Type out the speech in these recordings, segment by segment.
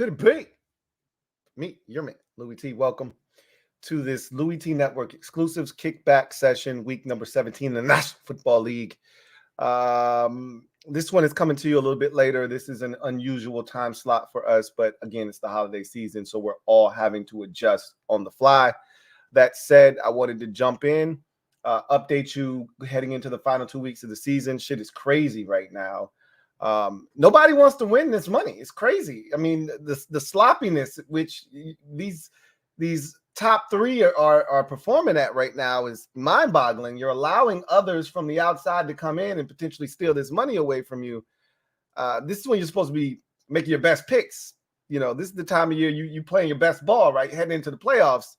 could it be? Me, your man, Louie T. Welcome to this LouieTeeNetwork Exclusives kickback session, week number 17 in the National Football League. This one is coming to you a little bit later. This is an unusual time slot for us, but again, it's the holiday season, so we're all having to adjust on the fly. That said, I wanted to jump in, update you heading into the final 2 weeks of the season. Shit is crazy right now. Nobody wants to win this money. It's crazy. I mean, the sloppiness which these top three are performing at right now is mind-boggling. You're allowing others from the outside to come in and potentially steal this money away from you. This is when you're supposed to be making your best picks. You know, this is the time of year you playing your best ball, right? Heading into the playoffs.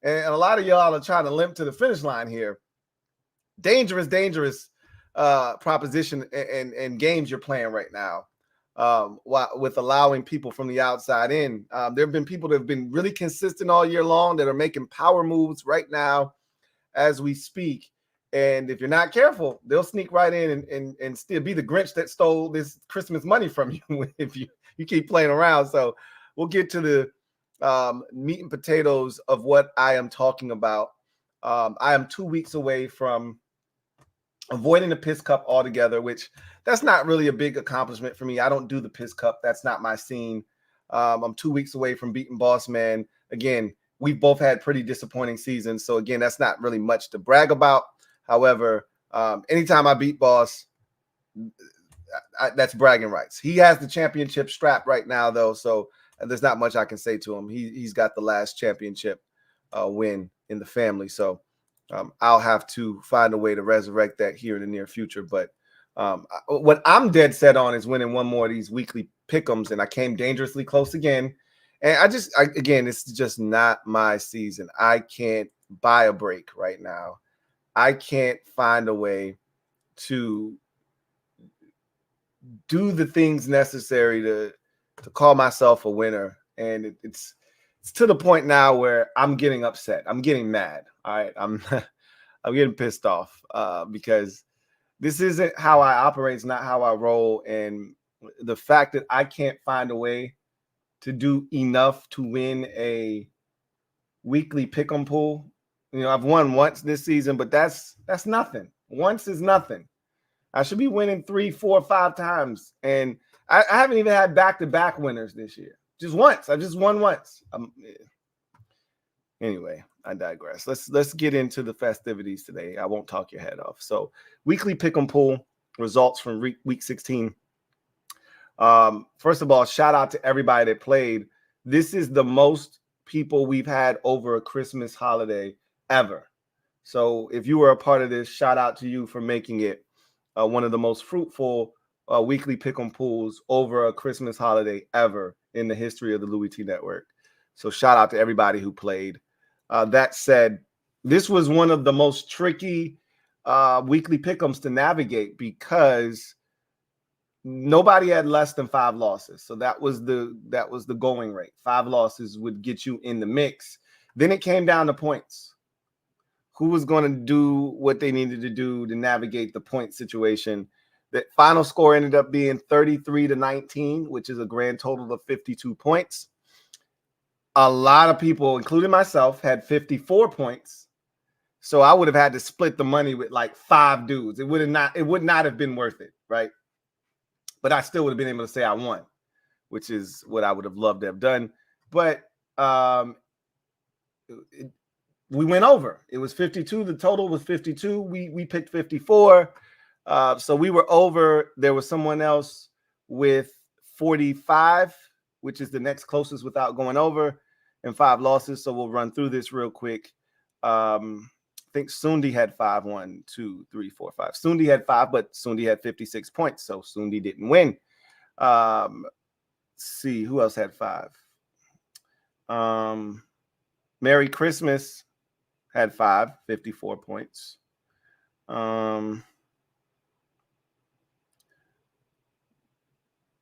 And a lot of y'all are trying to limp to the finish line here. Dangerous proposition and games you're playing right now, with allowing people from the outside in. There have been people that have been really consistent all year long that are making power moves right now as we speak. And if you're not careful, they'll sneak right in and still be the Grinch that stole this Christmas money from you if you keep playing around. So we'll get to the meat and potatoes of what I am talking about. I am 2 weeks away from avoiding the Piss Cup altogether, which that's not really a big accomplishment for me. I don't do the Piss Cup. That's not my scene. I'm 2 weeks away from beating Boss Man. Again, we've both had pretty disappointing seasons. So again, that's not really much to brag about. However, anytime I beat Boss, that's bragging rights. He has the championship strap right now, though. So there's not much I can say to him. He's got the last championship win in the family. So I'll have to find a way to resurrect that here in the near future. But what I'm dead set on is winning one more of these weekly pick'ems, and I came dangerously close again. And again, it's just not my season. I can't buy a break right now. I can't find a way to do the things necessary to call myself a winner. And it's to the point now where I'm getting upset. I'm getting mad. All right. I'm getting pissed off because this isn't how I operate. It's not how I roll. And the fact that I can't find a way to do enough to win a weekly pick'em pool. You know, I've won once this season, but that's nothing. Once is nothing. I should be winning 3, 4, 5 times. And I haven't even had back-to-back winners this year. Just once. I just won once. Anyway, I digress. Let's get into the festivities today. I won't talk your head off. So, weekly pick'em pool results from week 16. First of all, shout out to everybody that played. This is the most people we've had over a Christmas holiday ever. So, if you were a part of this, shout out to you for making it one of the most fruitful weekly pick'em pools over a Christmas holiday ever in the history of the Louie T Network. So shout out to everybody who played. That said, this was one of the most tricky weekly pick'ems to navigate because nobody had less than 5 losses. So that was the going rate. 5 losses would get you in the mix. Then it came down to points. Who was going to do what they needed to do to navigate the point situation? The final score ended up being 33-19, which is a grand total of 52 points. A lot of people, including myself, had 54 points. So I would have had to split the money with like 5 dudes. It would not have been worth it, right? But I still would have been able to say I won, which is what I would have loved to have done. But we went over. It was 52. The total was 52. We picked 54. So we were over. There was someone else with 45, which is the next closest without going over, and 5 losses. So we'll run through this real quick. I think Sundi had 5. 1, 2, 3, 4, 5. Sundi had 5, but Sundi had 56 points. So Sundi didn't win. Let's see who else had 5. Merry Christmas had 5, 54 points.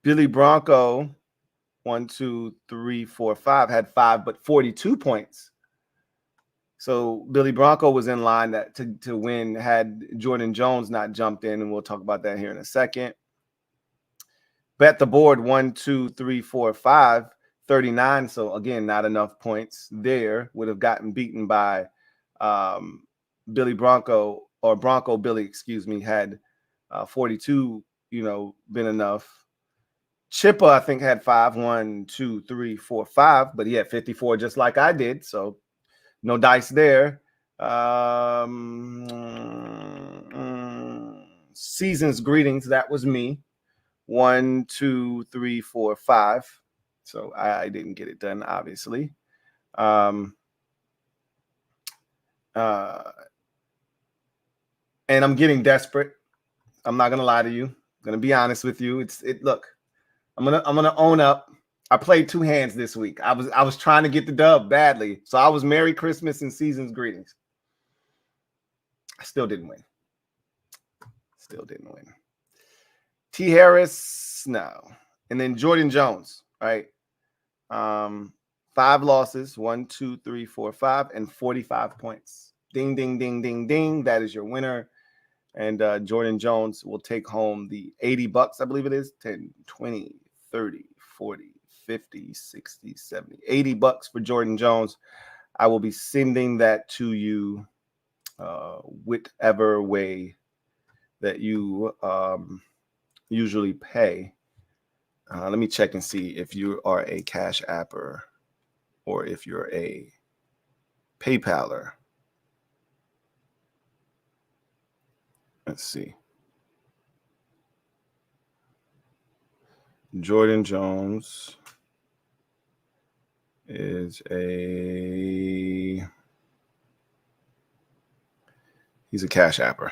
Billy Bronco, 1, 2, 3, 4, 5, had 5, but 42 points. So Billy Bronco was in line to win had Jordan Jones not jumped in, and we'll talk about that here in a second. Bet the board 1, 2, 3, 4, 5. 39. So again, not enough points there. Would have gotten beaten by Billy Bronco, or Bronco Billy, excuse me, had 42, been enough. Chippa, I think, had 5, 1, 2, 3, 4, 5, but he had 54 just like I did. So no dice there. Season's greetings. That was me. 1, 2, 3, 4, 5. So I didn't get it done, obviously. And I'm getting desperate. I'm not gonna lie to you. I'm gonna be honest with you. Look, I'm gonna own up. I played 2 hands this week. I was trying to get the dub badly. So I was Merry Christmas and Season's greetings. I still didn't win. T. Harris, no. And then Jordan Jones, right? 5 losses, 1, 2, 3, 4, 5, and 45 points. Ding, ding, ding, ding, ding. That is your winner. And Jordan Jones will take home the $80, I believe it is. 10, 20, 30, 40, 50, 60, 70, $80 for Jordan Jones. I will be sending that to you whichever way that you usually pay. Let me check and see if you are a Cash Apper or if you're a PayPaler. Let's see. Jordan Jones is he's a Cash Apper.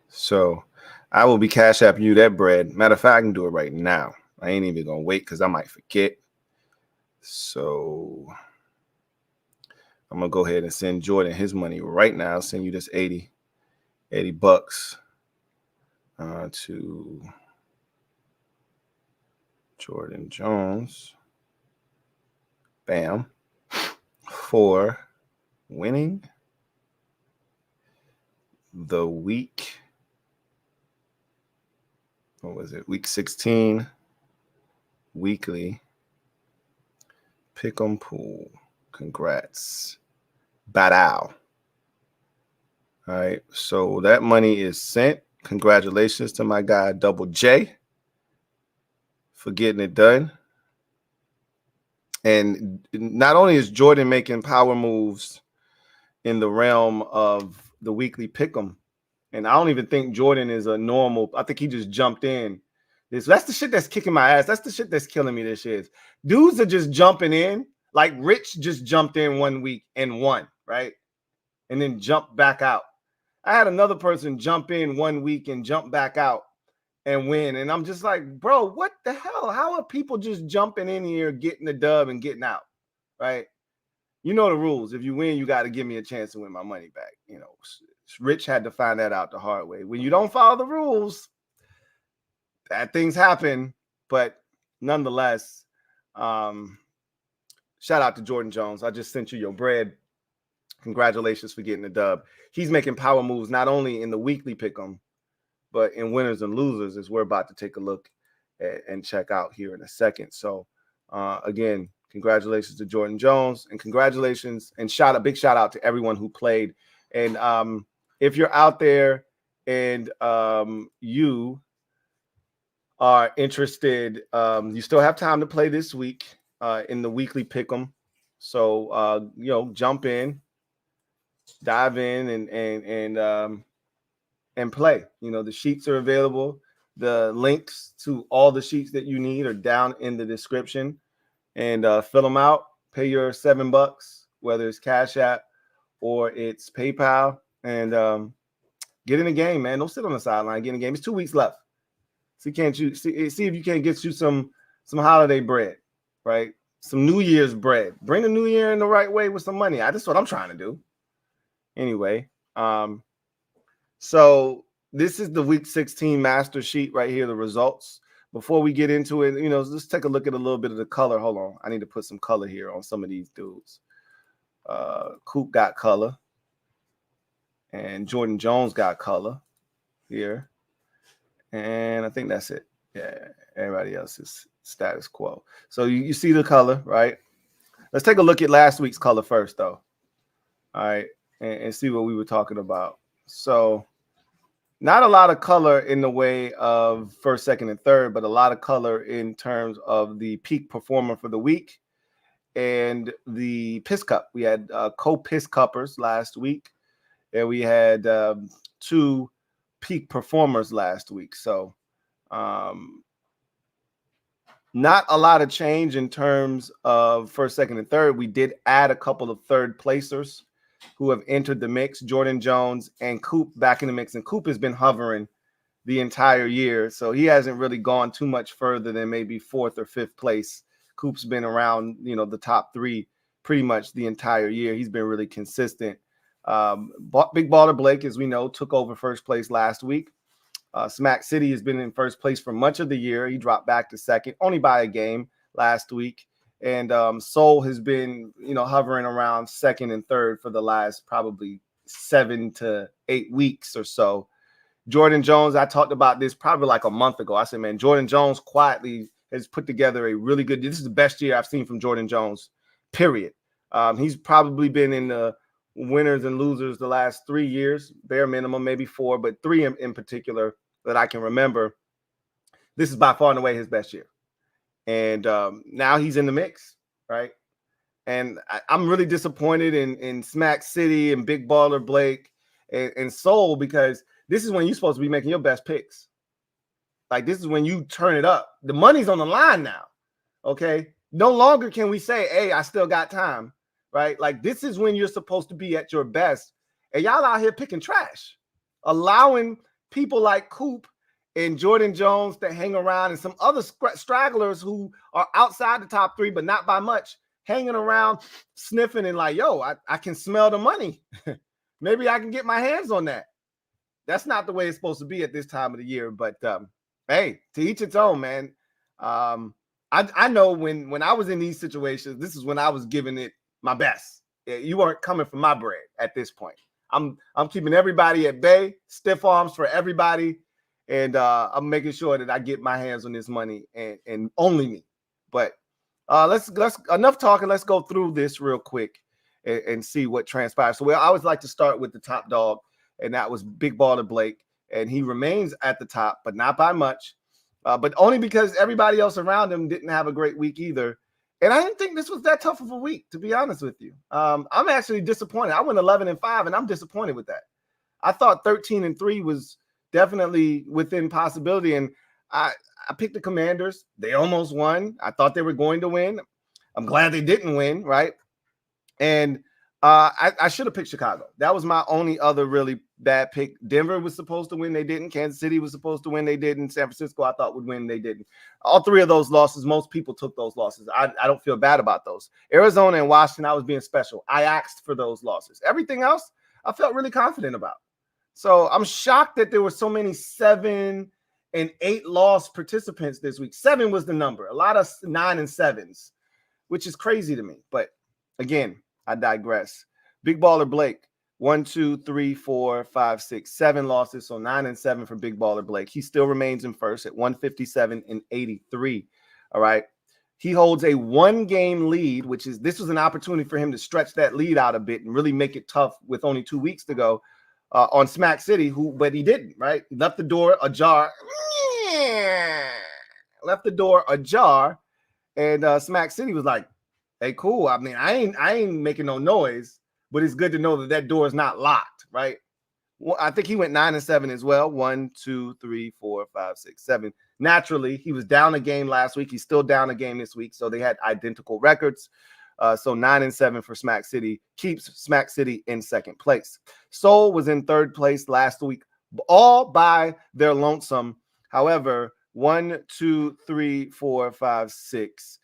So I will be Cash Apping you that bread. Matter of fact, I can do it right now. I ain't even gonna wait because I might forget. So I'm gonna go ahead and send Jordan his money right now. I'll send you this $80 to Jordan Jones. Bam. For winning the week. What was it? Week 16 weekly pick'em pool. Congrats. Badao. All right. So that money is sent. Congratulations to my guy Double J for getting it done. And not only is Jordan making power moves in the realm of the weekly pick'em, and I don't even think Jordan is a normal. I think he just jumped in. That's the shit that's kicking my ass. That's the shit that's killing me this year. Dudes are just jumping in. Like Rich just jumped in 1 week and won, right? And then jumped back out. I had another person jump in 1 week and jump back out and win. And I'm just like, bro, what the hell? How are people just jumping in here, getting the dub and getting out, right? You know the rules. If you win, you got to give me a chance to win my money back. Rich had to find that out the hard way. When you don't follow the rules, bad things happen. But nonetheless, shout out to Jordan Jones. I just sent you your bread. Congratulations for getting the dub. He's making power moves not only in the weekly pick'em, but in winners and losers, as we're about to take a look at and check out here in a second. So again, congratulations to Jordan Jones, and congratulations and big shout out to everyone who played. And if you're out there and you are interested, you still have time to play this week in the weekly pick'em. So jump in, dive in, and play. The sheets are available. The links to all the sheets that you need are down in the description, and fill them out. Pay your $7, whether it's Cash App or it's PayPal, and get in the game, man. Don't sit on the sideline. Get in the game. It's 2 weeks left. See if you can't get you some holiday bread, right? Some New Year's bread. Bring the New Year in the right way with some money. That's what I'm trying to do. Anyway, so this is the week 16 master sheet right here, the results. Before we get into it, let's take a look at a little bit of the color. Hold on. I need to put some color here on some of these dudes. Coop got color. And Jordan Jones got color here. And I think that's it. Yeah, everybody else is status quo. So you see the color, right? Let's take a look at last week's color first, though. All right, and see what we were talking about. So not a lot of color in the way of first, second, and third, but a lot of color in terms of the peak performer for the week and the Piss Cup. We had co-Piss Cuppers last week, and we had 2 peak performers last week. So not a lot of change in terms of first, second, and third. We did add a couple of third placers who have entered the mix. Jordan Jones and Coop back in the mix. And Coop has been hovering the entire year, so he hasn't really gone too much further than maybe 4th or 5th place. Coop's been around, the top 3 pretty much the entire year. He's been really consistent. Big Baller Blake, as we know, took over first place last week. Smack City has been in first place for much of the year. He dropped back to second, only by a game last week. And Soul has been, hovering around second and third for the last probably 7 to 8 weeks or so. Jordan Jones, I talked about this probably like a month ago. I said, man, Jordan Jones quietly has put together a really good, this is the best year I've seen from Jordan Jones, period. He's probably been in the winners and losers the last 3 years, bare minimum, maybe 4, but 3 in particular that I can remember. This is by far and away his best year. And now he's in the mix, right? And I'm really disappointed in Smack City and Big Baller Blake and Soul, because this is when you're supposed to be making your best picks. Like, this is when you turn it up. The money's on the line now, okay? No longer can we say, hey, I still got time, right? Like, this is when you're supposed to be at your best. And y'all out here picking trash, allowing people like Coop and Jordan Jones to hang around, and some other stragglers who are outside the top 3, but not by much, hanging around, sniffing and like, yo, I can smell the money. Maybe I can get my hands on that. That's not the way it's supposed to be at this time of the year. But hey, to each its own, man. I know when I was in these situations, this is when I was giving it my best. You weren't coming for my bread at this point. I'm keeping everybody at bay, stiff arms for everybody, and I'm making sure that I get my hands on this money and only me. But let's enough talking. Let's go through this real quick and see what transpires. So I always like to start with the top dog, and that was Big Baller Blake, and he remains at the top, but not by much, but only because everybody else around him didn't have a great week either. And I didn't think this was that tough of a week, to be honest with you. I'm actually disappointed. I went 11-5, and I'm disappointed with that. I thought 13-3 was definitely within possibility, and I picked the Commanders. They almost won. I thought they were going to win. I'm glad they didn't win, right? And I should have picked Chicago. That was my only other really bad pick. Denver was supposed to win. They didn't. Kansas City was supposed to win. They didn't. San Francisco, I thought, would win. They didn't. All 3 of those losses, most people took those losses. I don't feel bad about those. Arizona and Washington, I was being special. I asked for those losses. Everything else, I felt really confident about. So I'm shocked that there were so many 7 and 8 loss participants this week. 7 was the number. A lot of 9 and 7s, which is crazy to me. But again, I digress. Big Baller Blake, 1, 2, 3, 4, 5, 6, 7 losses. So 9 and 7 for Big Baller Blake. He still remains in first at 157-83. All right. He holds a 1-game lead, this was an opportunity for him to stretch that lead out a bit and really make it tough with only 2 weeks to go on Smack City, but he didn't, right? He left the door ajar. And Smack City was like, hey, cool. I mean, I ain't making no noise, but it's good to know that door is not locked, right? Well, I think he went 9 and 7 as well. 1, 2, 3, 4, 5, 6, 7. Naturally, he was down a game last week. He's still down a game this week, so they had identical records. So 9 and 7 for Smack City keeps Smack City in second place. Soul was in third place last week, all by their lonesome. However, 1, 2, 3, 4, 5, 6,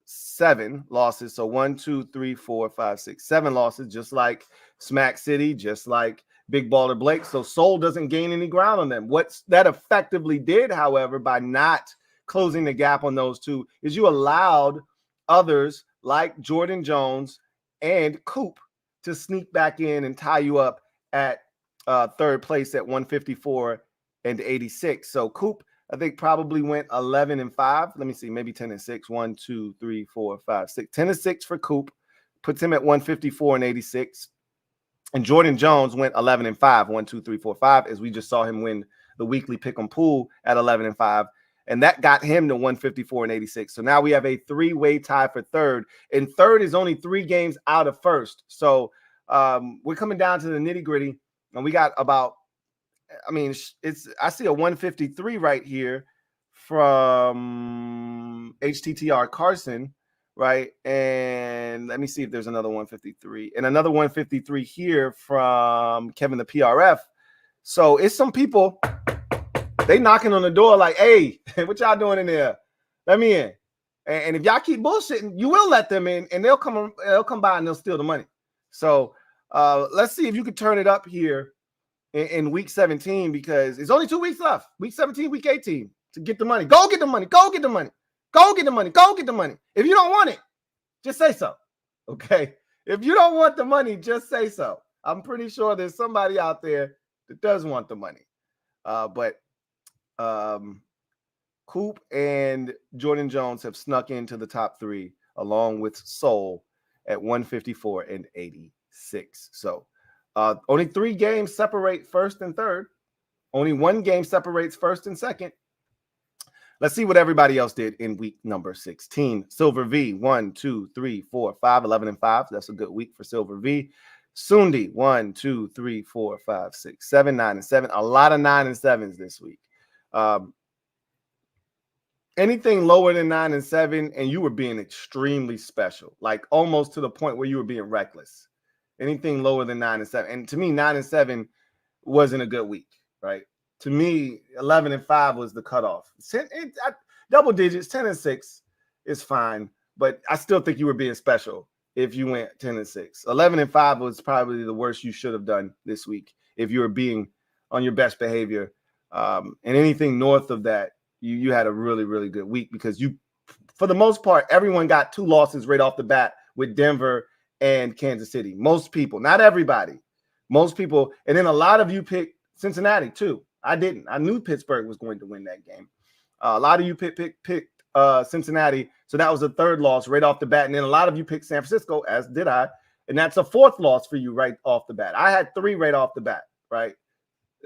7 losses. So 1, 2, 3, 4, 5, 6, 7 losses, just like Smack City, just like Big Baller Blake. So Soul doesn't gain any ground on them. What that effectively did, however, by not closing the gap on those 2, is you allowed others like Jordan Jones and Coop to sneak back in and tie you up at third place at 154-86. So Coop I think probably went 11-5. Let me see, maybe 10-6. 1, 2, 3, 4, 5, 6. 10-6 for Coop. Puts him at 154-86. And Jordan Jones went 11-5. 1, 2, 3, 4, 5. As we just saw him win the weekly pick 'em pool at 11-5. And that got him to 154-86. So now we have a three-way tie for third. And third is only 3 games out of first. So we're coming down to the nitty-gritty. And we got about, I mean, I see a 153 right here from HTTR Carson, right? And let me see if there's another 153. And another 153 here from Kevin the PRF. So it's some people, they knocking on the door like, hey, what y'all doing in there? Let me in. And if y'all keep bullshitting, you will let them in, and they'll come by and they'll steal the money. So let's see if you could turn it up here in week 17, because it's only 2 weeks left. Week 17, week 18 to get the money. Go get the money. Go get the money. Go get the money. Go get the money. If you don't want it, just say so. Okay. If you don't want the money, just say so. I'm pretty sure there's somebody out there that does want the money. But Coop and Jordan Jones have snuck into the top 3 along with Soul at 154-86. So only 3 games separate first and third. Only 1 game separates first and second. Let's see what everybody else did in week number 16. Silver V, 1, 2, 3, 4, 5, 11-5. That's a good week for Silver V. Sundi, 1, 2, 3, 4, 5, 6, 7, 9-7. A lot of 9-7s this week. Anything lower than 9-7, and you were being extremely special, like almost to the point where you were being reckless. Anything lower than 9-7, and to me, 9-7 wasn't a good week, right? To me, 11-5 was the cutoff. Double digits, 10-6 is fine, but I still think you were being special if you went 10-6. 11-5 was probably the worst you should have done this week if you were being on your best behavior. And anything north of that, you had a really, really good week, because you, for the most part, everyone got 2 losses right off the bat with Denver and Kansas City. Most people, not everybody, most people. And then a lot of you picked Cincinnati too. I didn't. I knew Pittsburgh was going to win that game. A lot of you picked Cincinnati. So that was a 3rd loss right off the bat. And then a lot of you picked San Francisco, as did I. And that's a 4th loss for you right off the bat. I had 3 right off the bat, right?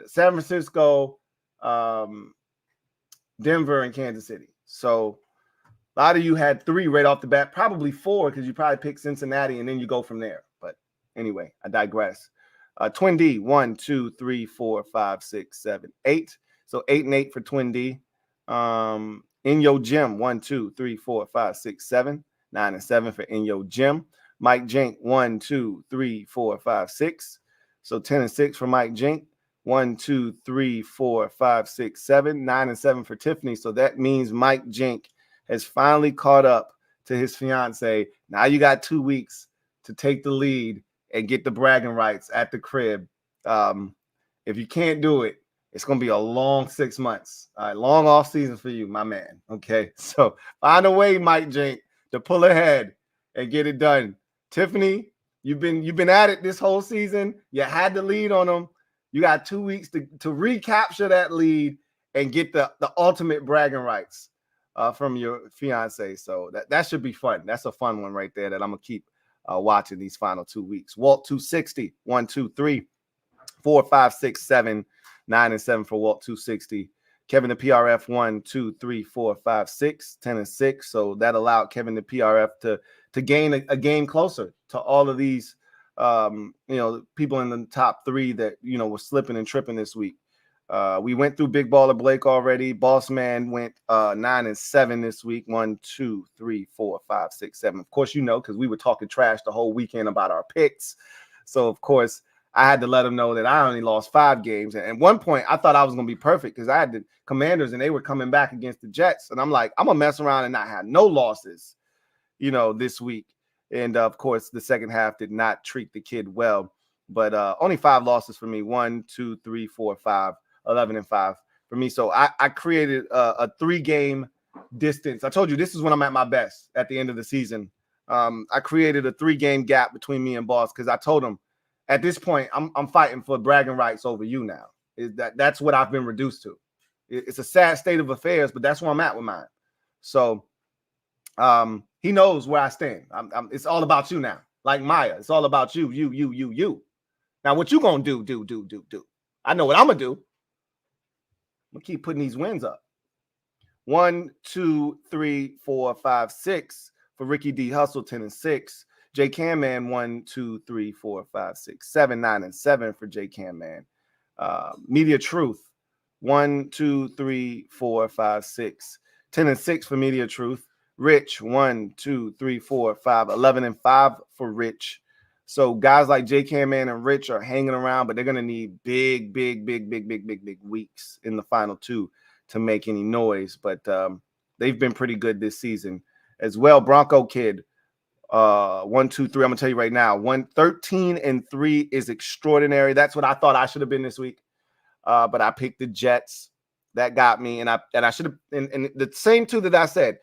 San Francisco, Denver, and Kansas City. So a lot of you had 3 right off the bat, probably 4, because you probably picked Cincinnati and then you go from there. But anyway, I digress. Twin D, 1, 2, 3, 4, 5, 6, 7, 8. So 8-8 for Twin D. In Your Gym, 1, 2, 3, 4, 5, 6, 7. 9-7 for In Your Gym. Mike Jink, 1, 2, 3, 4, 5, 6. So 10-6 for Mike Jink. 1, 2, 3, 4, 5, 6, 7. 9-7 for Tiffany. So that means Mike Jink has finally caught up to his fiance. Now you got 2 weeks to take the lead and get the bragging rights at the crib. If you can't do it, it's going to be a long 6 months. All right, long off season for you, my man. Okay, so find a way, Mike Jink, to pull ahead and get it done. Tiffany, you've been at it this whole season. You had the lead on them. You got 2 weeks to recapture that lead and get the ultimate bragging rights from your fiance. So that should be fun. That's a fun one right there that I'm going to keep watching these final 2 weeks. Walt 260, 1, 2, 3, 4, 5, 6, 7, 9-7 for Walt 260. Kevin the PRF, 1, 2, 3, 4, 5, 6, 10-6. So that allowed Kevin the PRF to gain a game closer to all of these people in the top 3 that were slipping and tripping this week. We went through Big Baller Blake already. Boss Man went 9-7 this week. 1, 2, 3, 4, 5, 6, 7. Of course, because we were talking trash the whole weekend about our picks. So of course, I had to let them know that I only lost 5 games. And at one point, I thought I was going to be perfect because I had the Commanders and they were coming back against the Jets. And I'm like, I'm going to mess around and not have no losses, this week. And of course, the second half did not treat the kid well. But only 5 losses for me. 1, 2, 3, 4, 5, 11-5 for me. So I created a 3-game distance. I told you this is when I'm at my best at the end of the season. I created a 3-game gap between me and Boss because I told him at this point I'm fighting for bragging rights over you now. That's what I've been reduced to. It's a sad state of affairs, but that's where I'm at with mine. So he knows where I stand. It's all about you now. Like Maya, it's all about you. Now, what you gonna do? I know what I'm gonna do. I'm gonna keep putting these wins up. 1, 2, 3, 4, 5, 6 for Ricky D. Hustle, 10 and 6. J Cam Man, 1, 2, 3, 4, 5, 6, 7, 9 and 7 for J Cam Man. Media Truth, 1, 2, 3, 4, 5, 6, 10 and 6 for Media Truth. Rich, 1, 2, 3, 4, 5, 11 and 5 for Rich. So guys like J Cam Man and Rich are hanging around, but they're gonna need big weeks in the final two to make any noise. But they've been pretty good this season as well. Bronco Kid, 1, 2, 3. I'm gonna tell you right now, 13 and 3 is extraordinary. That's what I thought I should have been this week. But I picked the Jets. That got me, and I should have. And the same two that I said,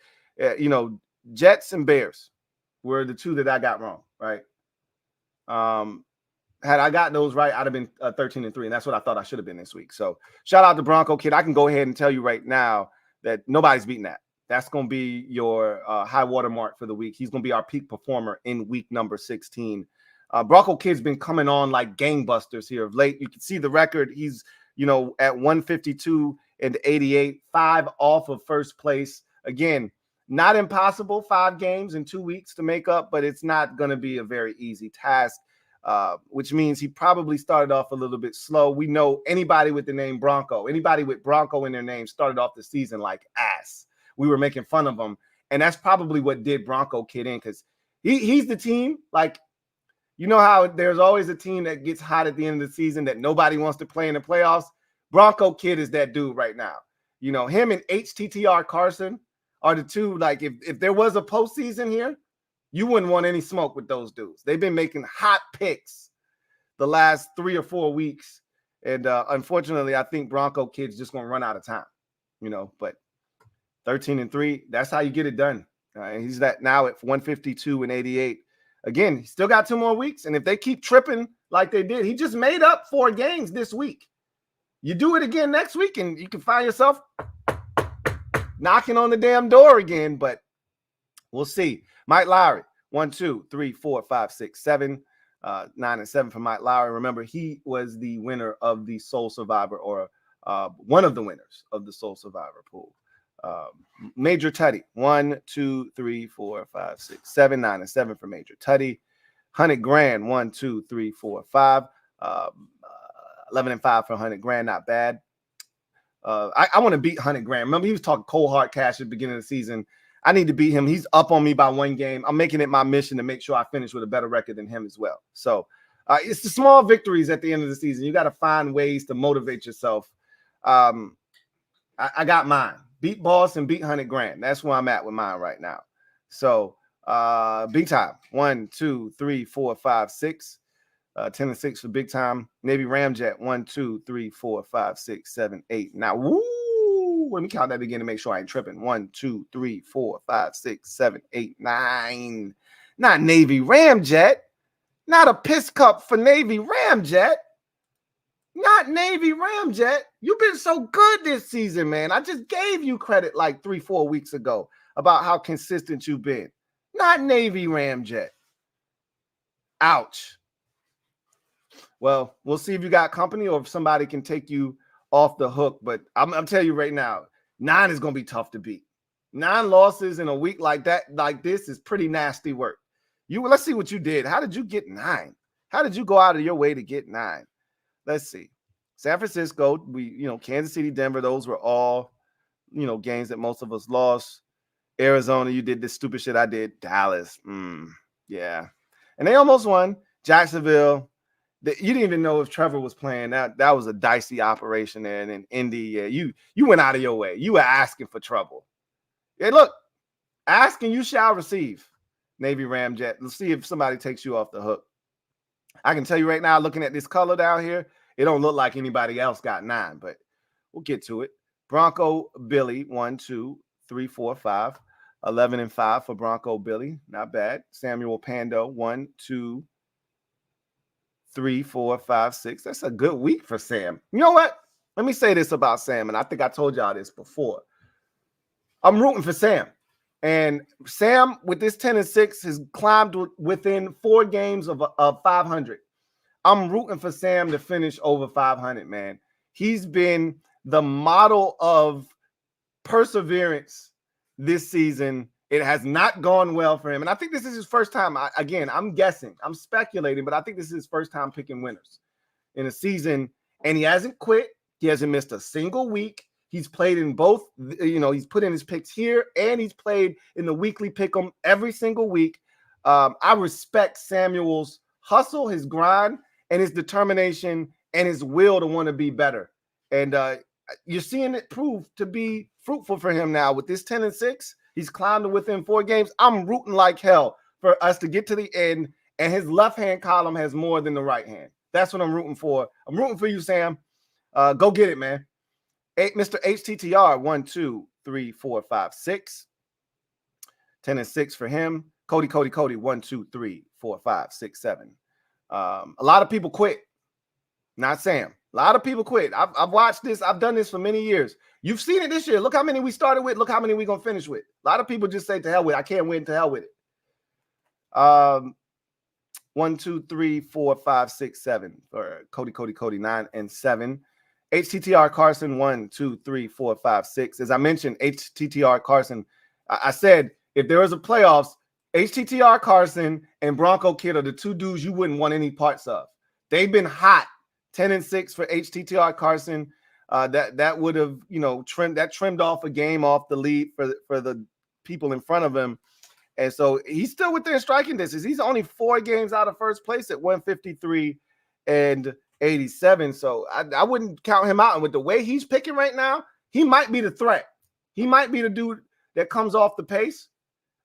Jets and Bears were the two that I got wrong. Right. Had I got those right, I'd have been 13 and 3, and that's what I thought I should have been this week. So shout out to Bronco Kid. I can go ahead and tell you right now that nobody's beating that. That's going to be your high water mark for the week. He's going to be our peak performer in week number 16. Bronco Kid's been coming on like gangbusters here of late. You can see the record. He's, at 152 and 88, 5 off of first place. Again, not impossible, 5 games in 2 weeks to make up, but it's not going to be a very easy task, which means he probably started off a little bit slow. We know anybody with the name Bronco, anybody with Bronco in their name started off the season like ass. We were making fun of him, and that's probably what did Bronco Kid in, because he's the team. Like, you know how there's always a team that gets hot at the end of the season that nobody wants to play in the playoffs? Bronco Kid is that dude right now. Him and HTTR Carson are the two. Like, if there was a postseason here, you wouldn't want any smoke with those dudes. They've been making hot picks the last 3 or 4 weeks. And unfortunately, I think Bronco Kid's just going to run out of time, but 13 and 3, that's how you get it done. He's that now at 152 and 88. Again, he still got 2 more weeks. And if they keep tripping like they did, he just made up 4 games this week. You do it again next week, and you can find yourself knocking on the damn door again, but we'll see. Mike Lowry, 1, 2, 3, 4, 5, 6, 7, 9 and 7 for Mike Lowry. Remember, he was the winner of the Soul Survivor, or one of the winners of the Soul Survivor pool. Major Tutty, 1, 2, 3, 4, 5, 6, 7, 9 and 7 for Major Tutty. 100 grand, 1, 2, 3, 4, 5. 11 and 5 for 100 grand, not bad. I want to beat 100 grand. Remember, he was talking cold hard cash at the beginning of the season. I need to beat him. He's up on me by 1 game. I'm making it my mission to make sure I finish with a better record than him as well. So it's the small victories at the end of the season. You got to find ways to motivate yourself. I got mine. Beat Boss and beat 100 grand. That's where I'm at with mine right now. So big time. 1, 2, 3, 4, 5, 6. 10 and 6 for big time. Navy Ramjet, 1, 2, 3, 4, 5, 6, 7, 8. Now, let me count that again to make sure I ain't tripping. 1, 2, 3, 4, 5, 6, 7, 8, 9. Not Navy Ramjet. Not a piss cup for Navy Ramjet. Not Navy Ramjet. You've been so good this season, man. I just gave you credit like 3, 4 weeks ago about how consistent you've been. Not Navy Ramjet. Ouch. Well, we'll see if you got company or if somebody can take you off the hook. But I'm telling you right now, 9 is going to be tough to beat. 9 losses in a week like that, like this, is pretty nasty work. Let's see what you did. How did you get 9? How did you go out of your way to get 9? Let's see. San Francisco, Kansas City, Denver, those were all, games that most of us lost. Arizona, you did this stupid shit I did. Dallas, yeah. And they almost won. Jacksonville, you didn't even know if Trevor was playing. That was a dicey operation there. And in Indy, yeah, you went out of your way. You were asking for trouble. Hey, look, ask and you shall receive, Navy Ramjet. Let's see if somebody takes you off the hook. I can tell you right now, looking at this color down here, it don't look like anybody else got 9, but we'll get to it. Bronco Billy, 1, 2, 3, 4, 5. 11 and 5 for Bronco Billy. Not bad. Samuel Pando, 1, 2, 3, 4, 5, 6. That's a good week for Sam. You know what? let me say this about Sam, and I think I told y'all this before. I'm rooting for Sam. And Sam, with this 10-6, has climbed within 4 games of 500. I'm rooting for Sam to finish over 500, man. He's been the model of perseverance this season. It has not gone well for him. And I think this is his first time. Again, I'm guessing. I'm speculating, but I think this is his first time picking winners in a season. And he hasn't quit. He hasn't missed a single week. He's played in both, he's put in his picks here and he's played in the weekly pick'em every single week. I respect Samuel's hustle, his grind, and his determination and his will to want to be better. And you're seeing it prove to be fruitful for him now with this 10-6. He's climbed to within 4 games. I'm rooting like hell for us to get to the end, and his left-hand column has more than the right hand. That's what I'm rooting for. I'm rooting for you, Sam. Go get it, man. Mr. HTTR, 1, 2, 3, 4, 5, 6. 10-6 for him. Cody, 1, 2, 3, 4, 5, 6, 7. A lot of people quit. Not Sam. A lot of people quit. I've watched this. I've done this for many years. You've seen it this year. Look how many we started with. Look how many we're going to finish with. A lot of people just say to hell with it. I can't win, to hell with it. 1, 2, 3, 4, 5, 6, 7 for Cody, 9 and 7. HTTR Carson, 1, 2, 3, 4, 5, 6. As I mentioned, HTTR Carson, I said if there was a playoffs, HTTR Carson and Bronco Kid are the 2 dudes you wouldn't want any parts of. They've been hot. 10-6 for HTTR Carson. That would have, trimmed off a game off the lead for the people in front of him. And so he's still within striking distance. He's only 4 games out of first place at 153 and 87. So I wouldn't count him out. And with the way he's picking right now, he might be the threat. He might be the dude that comes off the pace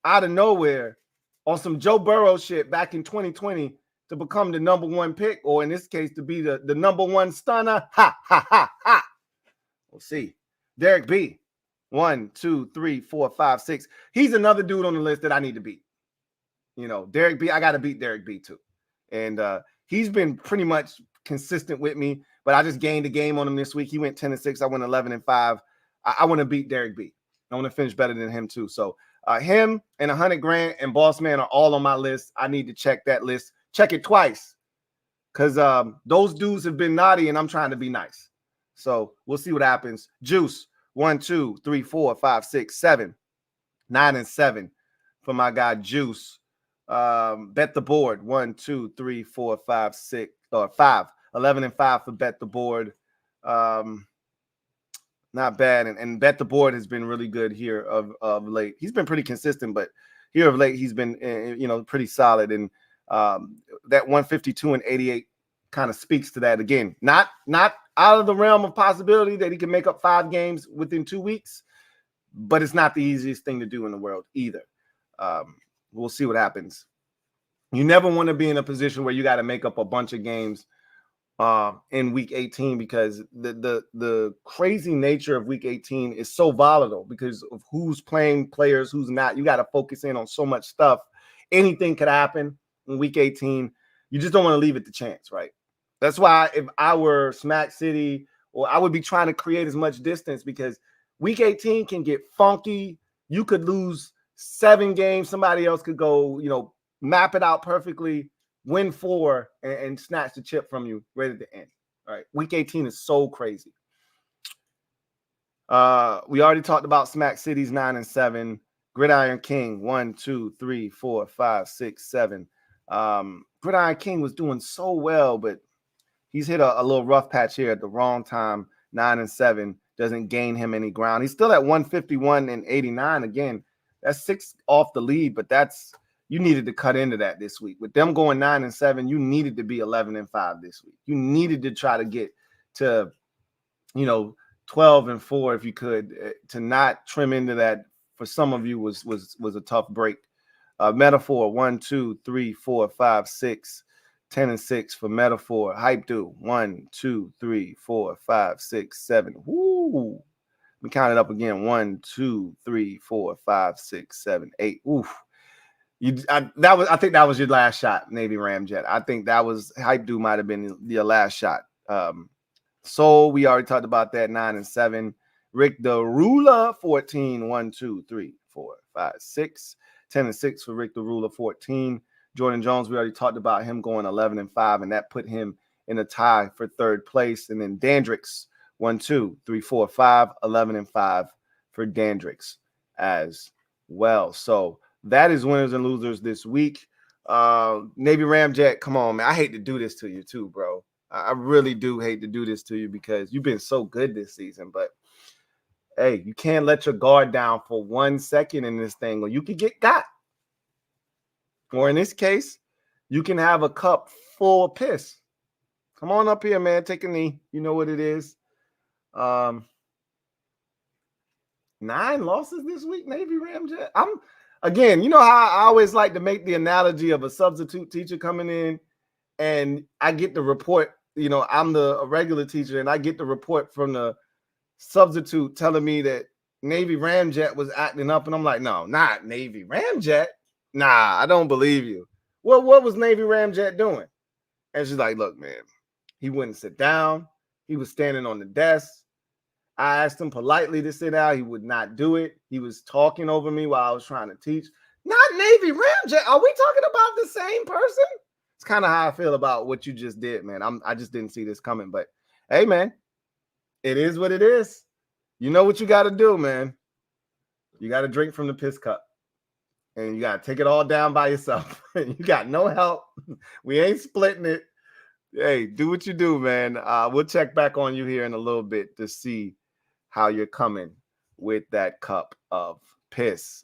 out of nowhere on some Joe Burrow shit back in 2020 to become the number 1 pick, or in this case, to be the number 1 stunner. Ha, ha, ha, ha. We'll see. Derek B. 1, 2, 3, 4, 5, 6. He's another dude on the list that I need to beat. Derek B. I got to beat Derek B. too. And he's been pretty much consistent with me, but I just gained a game on him this week. He went 10-6. I went 11-5. I want to beat Derek B. I want to finish better than him too. So him and 100 Grand and Boss Man are all on my list. I need to check that list. Check it twice, because those dudes have been naughty and I'm trying to be nice. So we'll see what happens. Juice, 1, 2, 3, 4, 5, 6, 7, 9 and 7 for my guy Juice. Bet the board, 1, 2, 3, 4, 5, 6, or 5, 11-5 for Bet the board. Not bad. And Bet the board has been really good here of late. He's been pretty consistent, but here of late he's been pretty solid. And that 152 and 88 kind of speaks to that. Again, not out of the realm of possibility that he can make up 5 games within 2 weeks, but it's not the easiest thing to do in the world either. We'll see what happens. You never want to be in a position where you got to make up a bunch of games in week 18, because the crazy nature of week 18 is so volatile because of who's playing players, who's not. You got to focus in on so much stuff. Anything could happen in week 18. You just don't want to leave it to chance, right? That's why if I were Smack City, or I would be trying to create as much distance, because week 18 can get funky. You could lose 7 games. Somebody else could go, map it out perfectly, win 4, and snatch the chip from you right at the end. All right. Week 18 is so crazy. We already talked about Smack City's 9 and 7. Gridiron King, 1, 2, 3, 4, 5, 6, 7. Gridiron King was doing so well, but he's hit a little rough patch here at the wrong time. 9 and 7 doesn't gain him any ground. He's still at 151 and 89. Again, that's 6 off the lead, but you needed to cut into that this week. With them going 9 and 7, you needed to be 11-5 this week. You needed to try to get to, 12 and 4 if you could. To not trim into that for some of you was a tough break. Metaphor, 1, 2, 3, 4, 5, 6, 10 and 6 for Metaphor. Hype do 1, 2, 3, 4, 5, 6, 7. Woo! We count it up again. 1, 2, 3, 4, 5, 6, 7, 8. Oof. I think that was your last shot, Navy Ramjet. I think that was Hype Dude might have been your last shot. So we already talked about that, 9 and 7. Rick the Ruler, 14, 1, 2, 3, 4, 5, 6. 10 and 6 for Rick the Ruler, 14. Jordan Jones, we already talked about him going 11 and 5, and that put him in a tie for third place. And then Dandrix, 1, 2, 3, 4, 5, 11 and 5 for Dandrix as well. So that is winners and losers this week. Navy Ramjet, come on, man. I hate to do this to you too, bro. I really do hate to do this to you because you've been so good this season, but hey, you can't let your guard down for 1 second in this thing, or you could get got. Or in this case, you can have a cup full of piss. Come on up here, man. Take a knee. You know what it is. 9 losses this week, Navy Ramjet. Again, you know how I always like to make the analogy of a substitute teacher coming in, and I get the report. You know, I'm a regular teacher, and I get the report from the substitute telling me that Navy Ramjet was acting up, and I'm like, no, not Navy Ramjet. Nah, I don't believe you. Well, what was Navy Ramjet doing? And she's like, look, man, he wouldn't sit down. He was standing on the desk. I asked him politely to sit down. He would not do it. He was talking over me while I was trying to teach. Not Navy Ramjet. Are we talking about the same person? It's kind of how I feel about what you just did, man. I just didn't see this coming. But hey, man, it is what it is. You know what you got to do, man. You got to drink from the piss cup. And you got to take it all down by yourself. You got no help. We ain't splitting it. Hey, do what you do, man. We'll check back on you here in a little bit to see how you're coming with that cup of piss.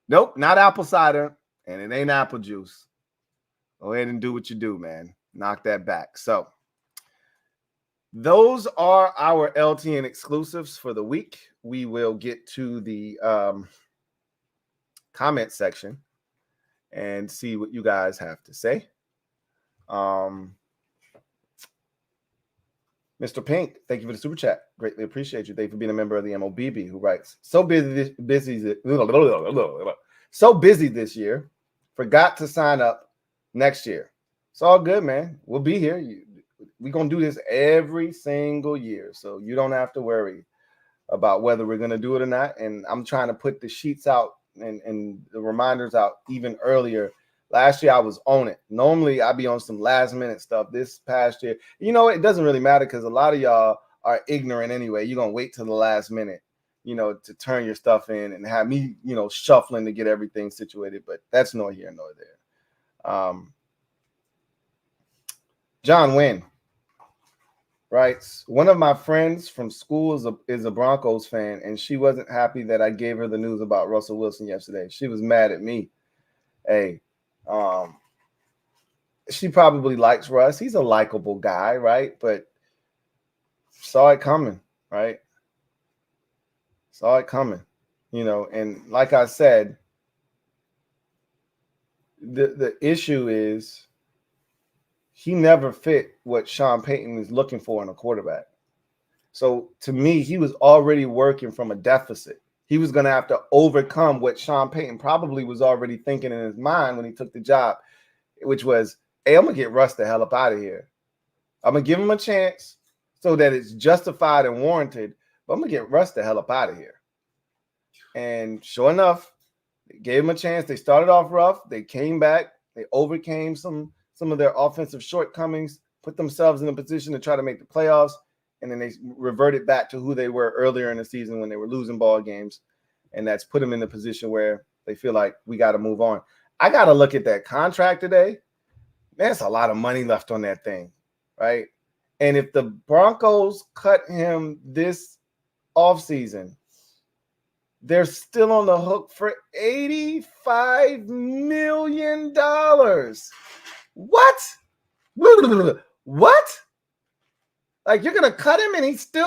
Nope, not apple cider, and it ain't apple juice. Go ahead and do what you do, man. Knock that back. So those are our LTN exclusives for the week. We will get to the comment section and see what you guys have to say. Mr. Pink, thank you for the super chat. Greatly appreciate you. Thank you for being a member of the MOBB, who writes, so busy this year, forgot to sign up next year. It's all good, man. We'll be here. We're going to do this every single year, so you don't have to worry about whether we're going to do it or not. And I'm trying to put the sheets out and the reminders out even earlier. Last year, I was on it. Normally, I'd be on some last-minute stuff. This past year, you know, it doesn't really matter because a lot of y'all are ignorant anyway. You're going to wait till the last minute, you know, to turn your stuff in and have me, you know, shuffling to get everything situated. But that's nor here nor there. John Wynn writes, one of my friends from school is a Broncos fan, and she wasn't happy that I gave her the news about Russell Wilson yesterday. She was mad at me. Hey, she probably likes Russ. He's a likable guy, right? But saw it coming, right? Saw it coming, you know. And like I said, the issue is he never fit what Sean Payton is looking for in a quarterback. So to me, he was already working from a deficit. He was going to have to overcome what Sean Payton probably was already thinking in his mind when he took the job, which was, hey, I'm going to get Russ the hell up out of here. I'm going to give him a chance so that it's justified and warranted, but I'm going to get Russ the hell up out of here. And sure enough, they gave him a chance. They started off rough. They came back. They overcame some of their offensive shortcomings, put themselves in a position to try to make the playoffs, and then they reverted back to who they were earlier in the season when they were losing ball games, and that's put them in the position where they feel like we got to move on. I got to look at that contract today. There's a lot of money left on that thing, right? And if the Broncos cut him this offseason, they're still on the hook for $85 million. What? What? Like, you're gonna cut him and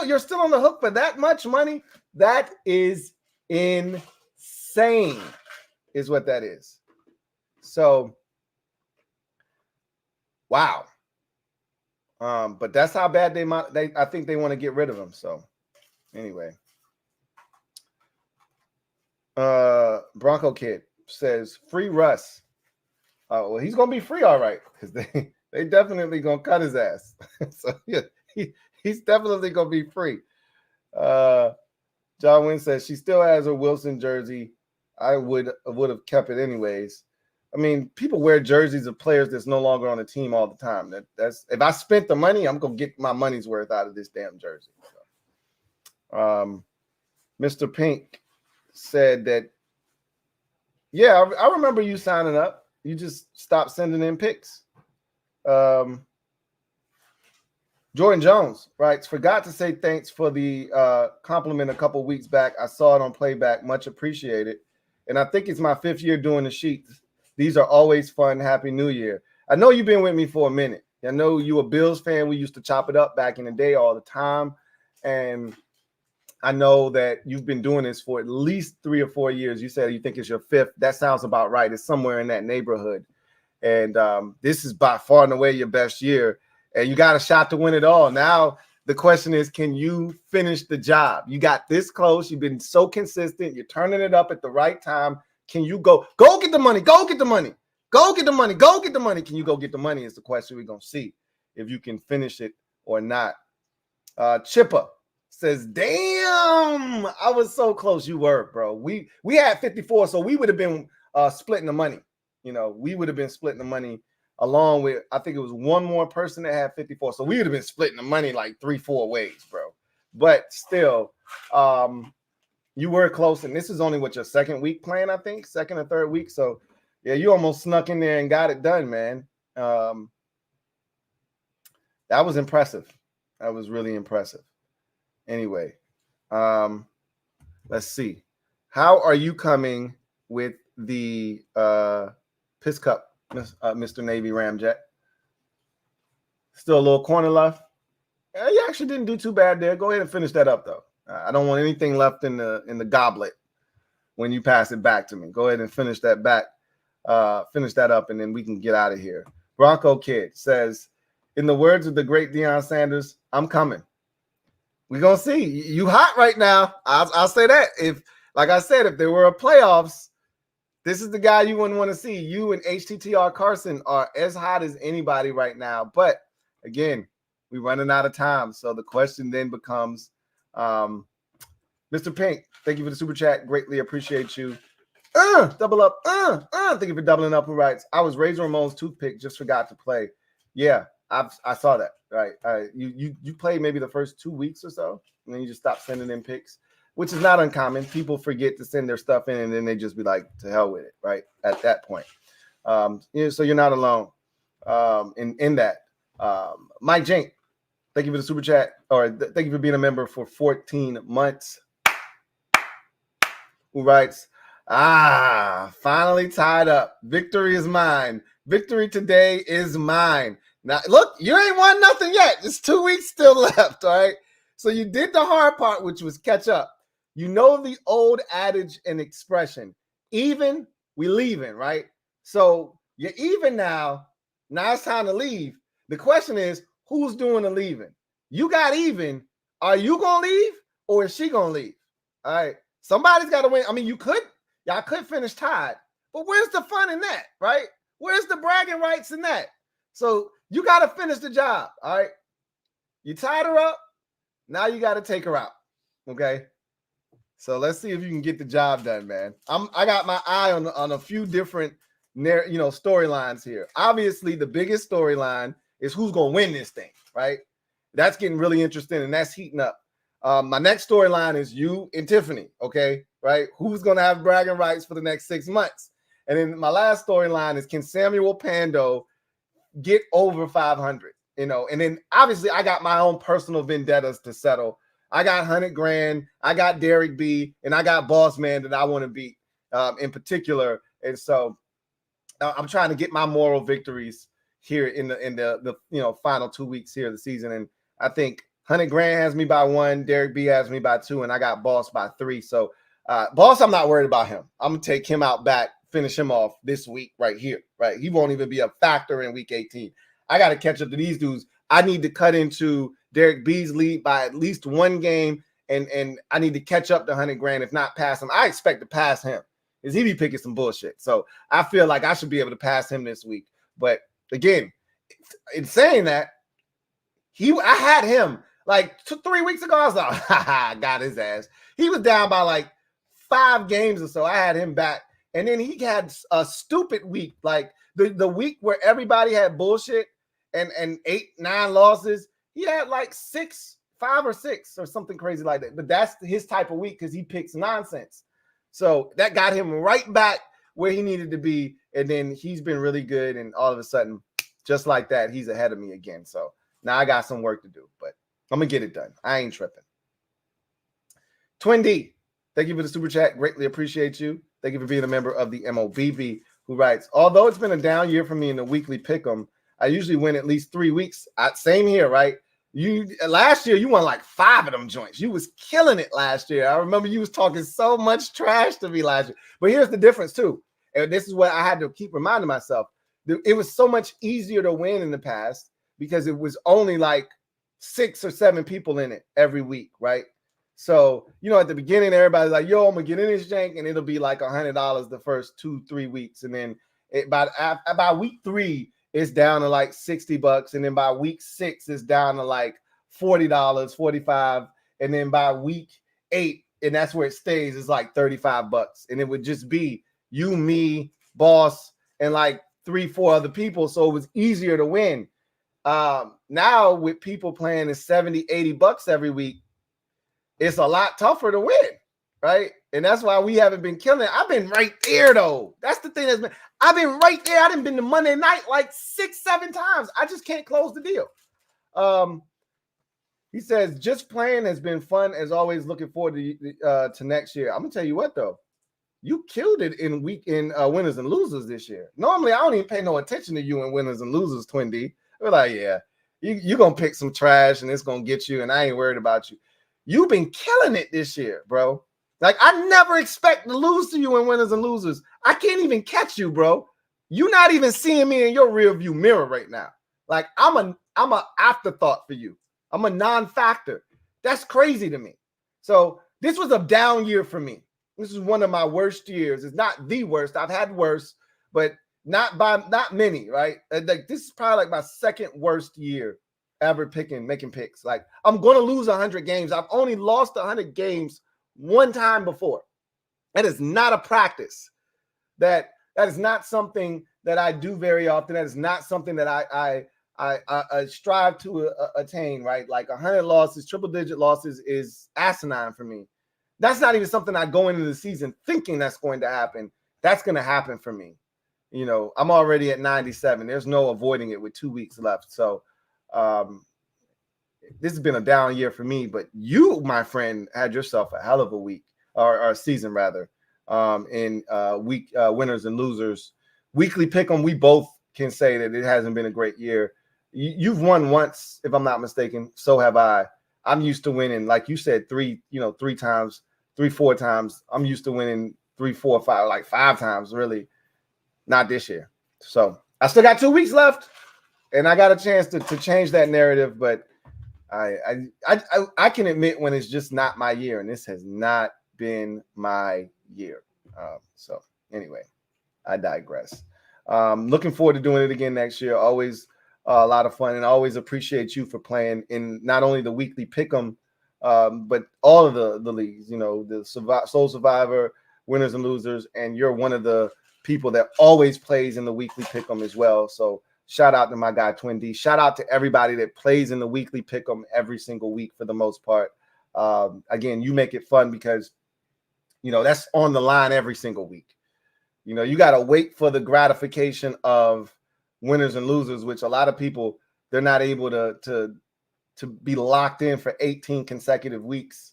you're still on the hook for that much money? That is insane, is what that is. So, wow. But that's how bad I think they want to get rid of him. So, anyway. Bronco Kid says, free Russ. Well, he's gonna be free, all right, because they definitely gonna cut his ass. So yeah, He's definitely gonna be free. John Wynn says she still has her Wilson jersey. I would have kept it anyways. I mean, people wear jerseys of players that's no longer on the team all the time. That's if I spent the money, I'm gonna get my money's worth out of this damn jersey. So, Mr. Pink said that, yeah, I remember you signing up. You just stopped sending in pics. Jordan Jones writes, forgot to say thanks for the compliment a couple weeks back. I saw it on playback. Much appreciated. And I think it's my 5th year doing the sheets. These are always fun. Happy New Year. I know you've been with me for a minute. I know you a Bills fan. We used to chop it up back in the day all the time. And I know that you've been doing this for at least 3 or 4 years. You said you think it's your 5th. That sounds about right. It's somewhere in that neighborhood. And this is by far and away your best year. And you got a shot to win it all. Now, the question is, can you finish the job? You got this close. You've been so consistent. You're turning it up at the right time. Can you go get the money? Go get the money. Go get the money. Go get the money. Can you go get the money is the question we're going to see if you can finish it or not. Chipper says, damn, I was so close. You were, bro. We had 54, so we would have been splitting the money. You know, we would have been splitting the money along with, I think it was one more person that had 54. So we would have been splitting the money like 3-4 ways, bro. But still, you were close. And this is only what your 2nd week playing, I think, 2nd or 3rd week. So yeah, you almost snuck in there and got it done, man. That was impressive. That was really impressive. Anyway, let's see. How are you coming with the Piss Cup? Mr. Navy Ramjet. Still a little corner left. You actually didn't do too bad there. Go ahead and finish that up, though. I don't want anything left in the goblet when you pass it back to me. Go ahead and finish that back. Finish that up, and then we can get out of here. Bronco Kid says, in the words of the great Deion Sanders, I'm coming. We're going to see. You hot right now. I'll say that. Like I said, if there were a playoffs, this is the guy you wouldn't want to see. You and HTTR Carson are as hot as anybody right now. But, again, we're running out of time. So the question then becomes, Mr. Pink, thank you for the super chat. Greatly appreciate you. Double up. Thank you for doubling up. Who writes, I was Razor Ramon's toothpick, just forgot to play. Yeah, I saw that. Right. You played maybe the first 2 weeks or so, and then you just stopped sending in picks, which is not uncommon. People forget to send their stuff in, and then they just be like, to hell with it, right? At that point. So you're not alone in that. Mike Jink, thank you for the super chat, or thank you for being a member for 14 months. Who writes, finally tied up. Victory is mine. Victory today is mine. Now, look, you ain't won nothing yet. There's 2 weeks still left, all right? So you did the hard part, which was catch up. You know the old adage and expression, even, we leaving, right? So you're even now. Now it's time to leave. The question is, who's doing the leaving? You got even. Are you going to leave or is she going to leave? All right. Somebody's got to win. I mean, y'all could finish tied, but where's the fun in that, right? Where's the bragging rights in that? So you got to finish the job, all right? You tied her up. Now you got to take her out, okay? So let's see if you can get the job done, man. I got my eye on a few different, storylines here. Obviously, the biggest storyline is who's going to win this thing, right? That's getting really interesting, and that's heating up. My next storyline is you and Tiffany, okay? Right? Who's going to have bragging rights for the next 6 months? And then my last storyline is, can Samuel Pando get over 500? And then obviously I got my own personal vendettas to settle. I got $100,000, I got Derek B, and I got Boss Man that I want to beat in particular. And so I'm trying to get my moral victories here in the final 2 weeks here of the season. And I think $100,000 has me by 1, Derek B has me by 2, and I got Boss by 3. So Boss, I'm not worried about him. I'm gonna take him out back, finish him off this week right here. Right, he won't even be a factor in week 18. I got to catch up to these dudes. I need to cut into Derek B's lead by at least 1 game, and I need to catch up to $100,000, if not pass him. I expect to pass him, because he be picking some bullshit. So I feel like I should be able to pass him this week. But again, in saying that, I had him like 3 weeks ago. I was like, haha, got his ass. He was down by like 5 games or so. I had him back. And then he had a stupid week, like the week where everybody had bullshit and 8, 9 losses. He had like 5 or 6 or something crazy like that. But that's his type of week because he picks nonsense. So that got him right back where he needed to be. And then he's been really good. And all of a sudden, just like that, he's ahead of me again. So now I got some work to do, but I'm going to get it done. I ain't tripping. Twin D, thank you for the super chat. Greatly appreciate you. Thank you for being a member of the MOBB, who writes, although it's been a down year for me in the weekly pick'em, I usually win at least 3 weeks. Same here, right? Last year, you won like 5 of them joints. You was killing it last year. I remember you was talking so much trash to me last year. But here's the difference, too. And this is what I had to keep reminding myself. It was so much easier to win in the past because it was only like 6 or 7 people in it every week, right? So, at the beginning, everybody's like, yo, I'm going to get in this jank, and it'll be like $100 the first 2-3 weeks. And then by week 3, it's down to like $60. And then by week 6, it's down to like $40, $45. And then by week 8, and that's where it stays, it's like $35. And it would just be you, me, boss, and like 3-4 other people. So it was easier to win. Now with people playing in $70-$80 every week, it's a lot tougher to win, right? And that's why we haven't been killing it. I've been right there, though. That's the thing I've been right there. I done been to Monday night like 6-7 times. I just can't close the deal. He says, just playing has been fun as always. Looking forward to next year. I'm gonna tell you what, though. You killed it in winners and losers this year. Normally, I don't even pay no attention to you in winners and losers, Twin D. We're like, yeah, you're gonna pick some trash and it's gonna get you, and I ain't worried about you. You've been killing it this year, bro. Like, I never expect to lose to you in winners and losers. I can't even catch you, bro. You're not even seeing me in your rear view mirror right now. Like, I'm a afterthought for you. I'm a non-factor. That's crazy to me. So this was a down year for me. This is one of my worst years. It's not the worst. I've had worse, but not many, right? Like, this is probably like my second worst year ever making picks. Like, I'm going to lose 100 games. I've only lost 100 games one time before. That is not a practice. That is not something that I do very often. That is not something that I strive to attain, right? Like 100 losses, triple-digit losses is asinine for me. That's not even something I go into the season thinking that's going to happen. That's going to happen for me. I'm already at 97. There's no avoiding it with 2 weeks left. So this has been a down year for me, but you, my friend, had yourself a hell of a week or season rather, in week winners and losers. Weekly pick'em, we both can say that it hasn't been a great year. You've won once, if I'm not mistaken. So have I. I'm used to winning, like you said, 3 times, 3-4 times. I'm used to winning 3, 4, 5, like 5 times, really. Not this year. So I still got 2 weeks left. And I got a chance to change that narrative, but I can admit when it's just not my year, and this has not been my year. So anyway, I digress. Looking forward to doing it again next year. Always a lot of fun, and I always appreciate you for playing in not only the weekly pick'em, but all of the leagues. The Soul Survivor, winners and losers, and you're one of the people that always plays in the weekly pick'em as well. So shout out to my guy Twin D. Shout out to everybody that plays in the weekly pick'em every single week for the most part. Again, you make it fun because that's on the line every single week. You got to wait for the gratification of winners and losers, which a lot of people, they're not able to be locked in for 18 consecutive weeks.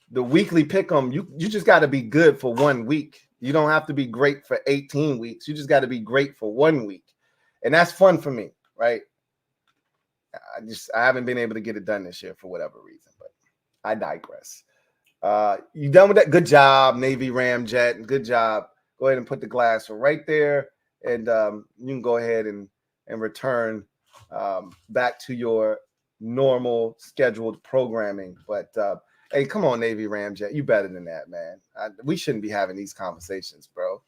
The weekly pick'em, you just got to be good for 1 week. You don't have to be great for 18 weeks. You just got to be great for 1 week. And that's fun for me, right? I haven't been able to get it done this year for whatever reason, but I digress. You done with that? Good job, Navy Ramjet. Good job. Go ahead and put the glass right there, and you can go ahead and return back to your normal scheduled programming. But hey, come on, Navy Ramjet. You better than that, man. We shouldn't be having these conversations, bro.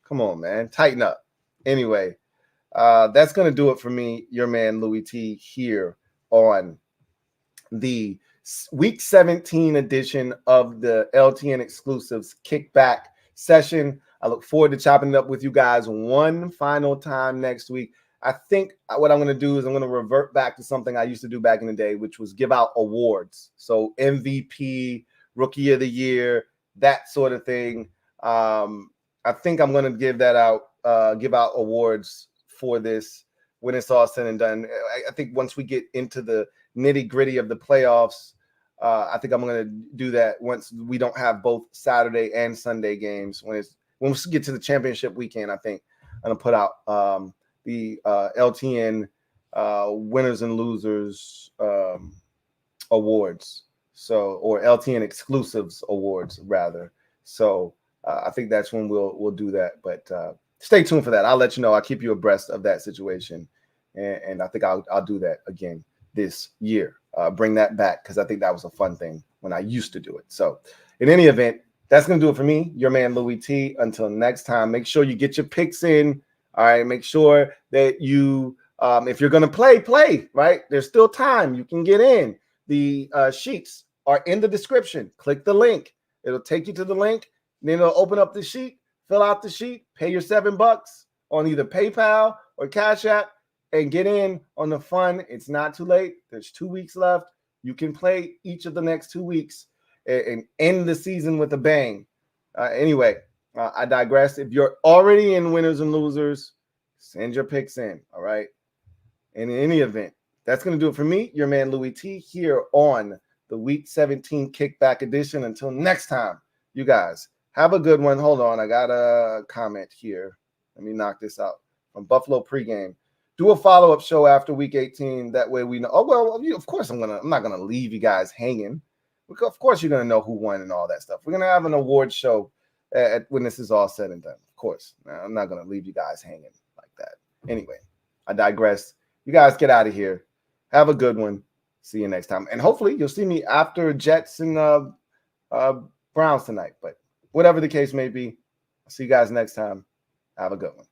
Come on, man. Tighten up. Anyway. That's going to do it for me, your man Louie T, here on the Week 17 edition of the LTN Exclusives Kickback session. I look forward to chopping it up with you guys one final time next week. I think what I'm going to do is I'm going to revert back to something I used to do back in the day, which was give out awards. So MVP, Rookie of the Year, that sort of thing. I think I'm going to give out awards for this when it's all said and done. I think once we get into the nitty gritty of the playoffs, I think I'm going to do that once we don't have both Saturday and Sunday games. When we get to the championship weekend, I think I'm going to put out the LTN winners and losers awards. Or LTN Exclusives awards rather. So I think that's when we'll do that. But stay tuned for that. I'll let you know. I'll keep you abreast of that situation, and I think I'll do that again this year. Bring that back because I think that was a fun thing when I used to do it. So in any event, that's going to do it for me, your man Louie T. Until next time, make sure you get your picks in. All right, make sure that you, if you're going to play, right? There's still time. You can get in. The sheets are in the description. Click the link. It'll take you to the link. Then it'll open up the sheet, fill out the sheet, pay your $7 on either PayPal or CashApp, and get in on the fun. It's not too late. There's 2 weeks left. You can play each of the next 2 weeks and end the season with a bang. Anyway, I digress. If you're already in winners and losers, send your picks in, all right? And in any event, that's going to do it for me, your man Louie T, here on the Week 17 Kickback Edition. Until next time, you guys, have a good one. Hold on, I got a comment here. Let me knock this out. From Buffalo Pregame. Do a follow-up show after Week 18. That way we know. Oh, well, of course I'm not going to leave you guys hanging. Of course you're going to know who won and all that stuff. We're going to have an award show when this is all said and done. Of course. I'm not going to leave you guys hanging like that. Anyway, I digress. You guys get out of here. Have a good one. See you next time. And hopefully you'll see me after Jets and Browns tonight. But whatever the case may be, I'll see you guys next time. Have a good one.